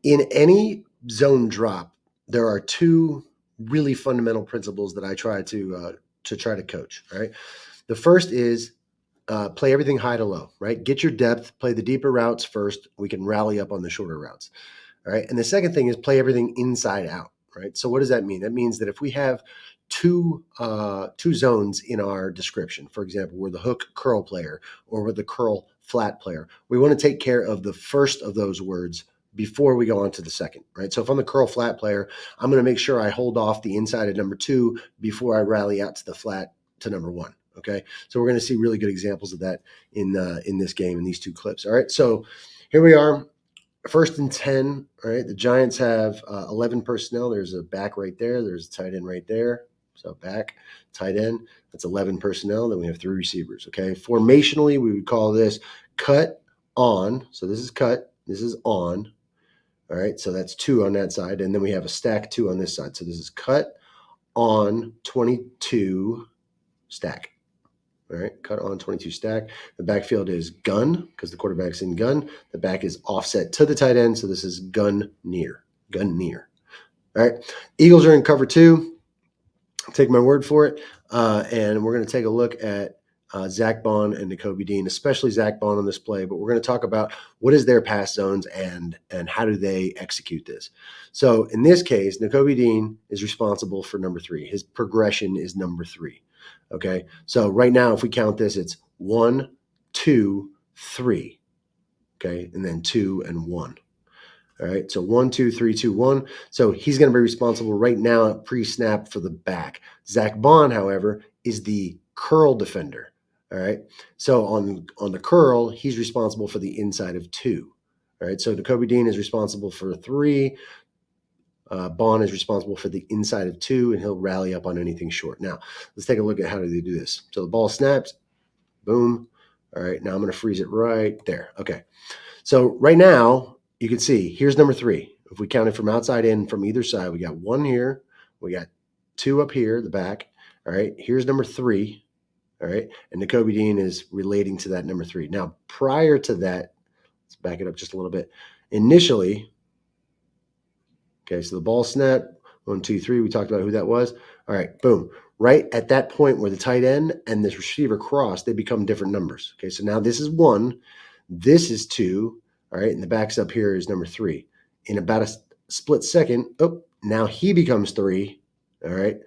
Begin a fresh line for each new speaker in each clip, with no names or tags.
In any zone drop, there are two really fundamental principles that I try to coach. All right. The first is play everything high to low, right? Get your depth, play the deeper routes first. We can rally up on the shorter routes. All right. And the second thing is play everything inside out, right? So what does that mean? That means that if we have two zones in our description, for example, we're the hook curl player or we're the curl flat player, we want to take care of the first of those words before we go on to the second, right? So if I'm the curl flat player, I'm going to make sure I hold off the inside of number 2 before I rally out to the flat to number 1. Okay, so we're going to see really good examples of that in this game in these two clips. All right, so here we are, 1st and 10. All right, the Giants have 11 personnel. There's a back right there. There's a tight end right there. So back, tight end. That's 11 personnel. Then we have 3 receivers. Okay, formationally, we would call this cut on. So this is cut. This is on. All right, so that's 2 on that side, and then we have a stack 2 on this side. So this is cut on 22 stack. All right, cut on 22 stack. The backfield is gun because the quarterback's in gun. The back is offset to the tight end, so this is gun near. Gun near. All right, Eagles are in cover 2. Take my word for it. And we're going to take a look at Zack Baun and Nakobe Dean, especially Zack Baun on this play. But we're going to talk about what is their pass zones and how do they execute this. So in this case, Nakobe Dean is responsible for number 3. His progression is number 3. Okay, so right now, if we count this, it's 1, 2, 3. Okay, and then 2 and 1. All right, so 1, 2, 3, 2, 1. So he's going to be responsible right now pre-snap for the back. Zack Baun, however, is the curl defender. All right, so on the curl, he's responsible for the inside of 2. All right, so Nakobe Dean is responsible for 3. Baun is responsible for the inside of 2, and he'll rally up on anything short. Now, let's take a look at how do they do this. So the ball snaps, boom. All right, now I'm going to freeze it right there. Okay, so right now, you can see, here's number 3. If we count it from outside in from either side, we got 1 here, we got 2 up here, the back. All right, here's number 3. All right, and Nakobe Dean is relating to that number 3. Now, prior to that, let's back it up just a little bit. Initially, okay, so the ball snap, 1, 2, 3. We talked about who that was. All right, boom. Right at that point where the tight end and this receiver cross, they become different numbers. Okay, so now this is 1. This is 2. All right, and the backs up here is number 3. In about a split second, now he becomes 3. All right,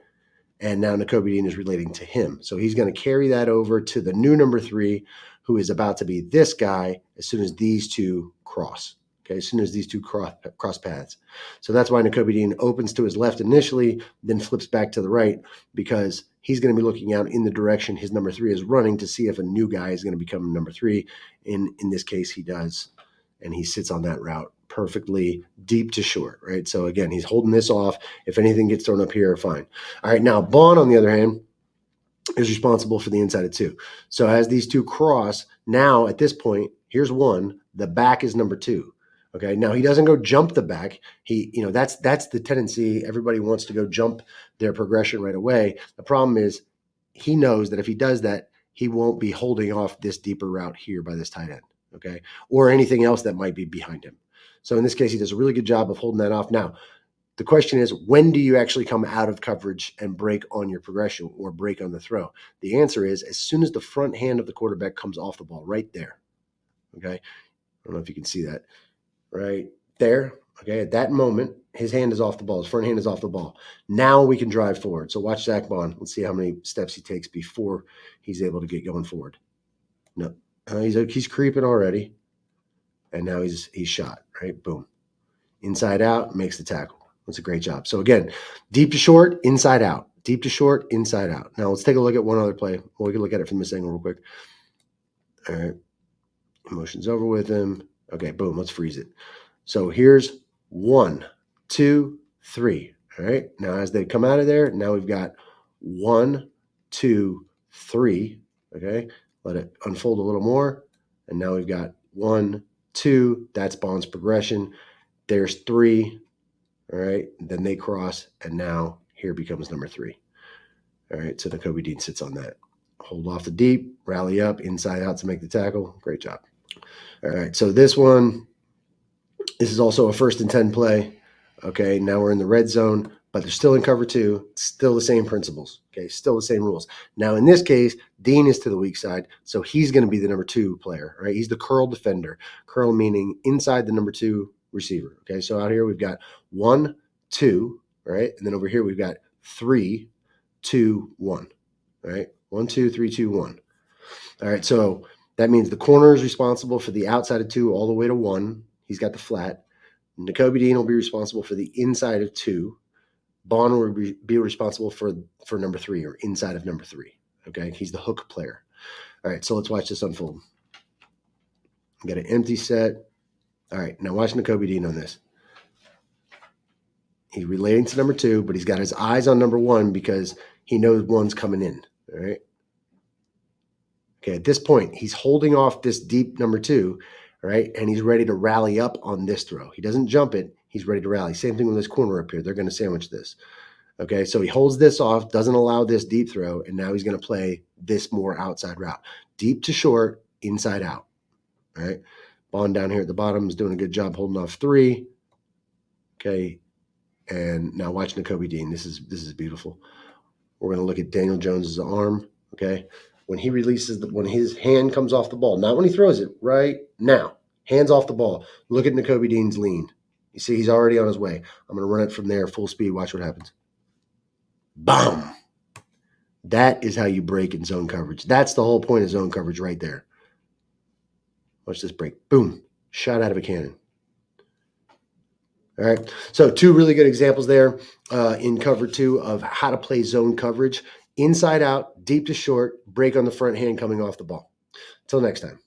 and now Nakobe Dean is relating to him. So he's going to carry that over to the new number 3, who is about to be this guy as soon as these two cross. Okay, as soon as these two cross paths. So that's why Nakobe Dean opens to his left initially, then flips back to the right, because he's going to be looking out in the direction his number 3 is running to see if a new guy is going to become number 3. In this case, he does, and he sits on that route perfectly deep to short, right? So again, he's holding this off. If anything gets thrown up here, fine. All right, now Baun, on the other hand, is responsible for the inside of 2. So as these two cross, now at this point, here's 1. The back is number 2. Okay, now he doesn't go jump the back. That's the tendency. Everybody wants to go jump their progression right away. The problem is he knows that if he does that, he won't be holding off this deeper route here by this tight end, okay, or anything else that might be behind him. So in this case, he does a really good job of holding that off. Now, the question is, when do you actually come out of coverage and break on your progression or break on the throw? The answer is as soon as the front hand of the quarterback comes off the ball, right there, okay? I don't know if you can see that. Right there, okay, at that moment, his hand is off the ball. His front hand is off the ball. Now we can drive forward. So watch Zack Baun. Let's see how many steps he takes before he's able to get going forward. No, he's creeping already, and now he's shot, right? Boom. Inside out, makes the tackle. That's a great job. So again, deep to short, inside out. Deep to short, inside out. Now let's take a look at one other play. Well, we can look at it from this angle real quick. All right. Motion's over with him. Okay, boom, let's freeze it. So here's 1, 2, 3. All right, now as they come out of there, now we've got 1, 2, 3. Okay, let it unfold a little more. And now we've got 1, 2. That's Baun's progression. There's 3. All right, then they cross, and now here becomes number 3. All right, so Nakobe Dean sits on that. Hold off the deep, rally up, inside out to make the tackle. Great job. All right, so this one, This is also a 1st and 10 play. Okay, now we're in the red zone, but they're still in cover 2. Still the same principles. Okay, still the same rules. Now in this case, Dean is to the weak side, so he's going to be the number 2 player. Right, he's the curl defender. Curl meaning inside the number 2 receiver. Okay, so out here we've got 1, 2, right, and then over here we've got 3, 2, 1. All right, 1, 2, 3, 2, 1. All right, so that means the corner is responsible for the outside of 2 all the way to 1. He's got the flat. Nakobe Dean will be responsible for the inside of 2. Baun will be responsible for number 3 or inside of number 3. Okay, he's the hook player. All right, so let's watch this unfold. Got an empty set. All right, now watch Nakobe Dean on this. He's relating to number 2, but he's got his eyes on number 1 because he knows 1's coming in. All right. Okay, at this point, he's holding off this deep number 2, right? And he's ready to rally up on this throw. He doesn't jump it. He's ready to rally. Same thing with this corner up here. They're going to sandwich this. Okay, so he holds this off, doesn't allow this deep throw, and now he's going to play this more outside route. Deep to short, inside out. All right. Baun down here at the bottom is doing a good job holding off 3. Okay, and now watch Nakobe Dean. This is beautiful. We're going to look at Daniel Jones's arm. Okay, when he releases, when his hand comes off the ball, not when he throws it, right now, hands off the ball. Look at Nakobe Dean's lean. You see, he's already on his way. I'm going to run it from there, full speed. Watch what happens. Boom. That is how you break in zone coverage. That's the whole point of zone coverage right there. Watch this break. Boom. Shot out of a cannon. All right. So 2 really good examples there in cover 2 of how to play zone coverage. Inside out, deep to short, break on the front hand coming off the ball. Until next time.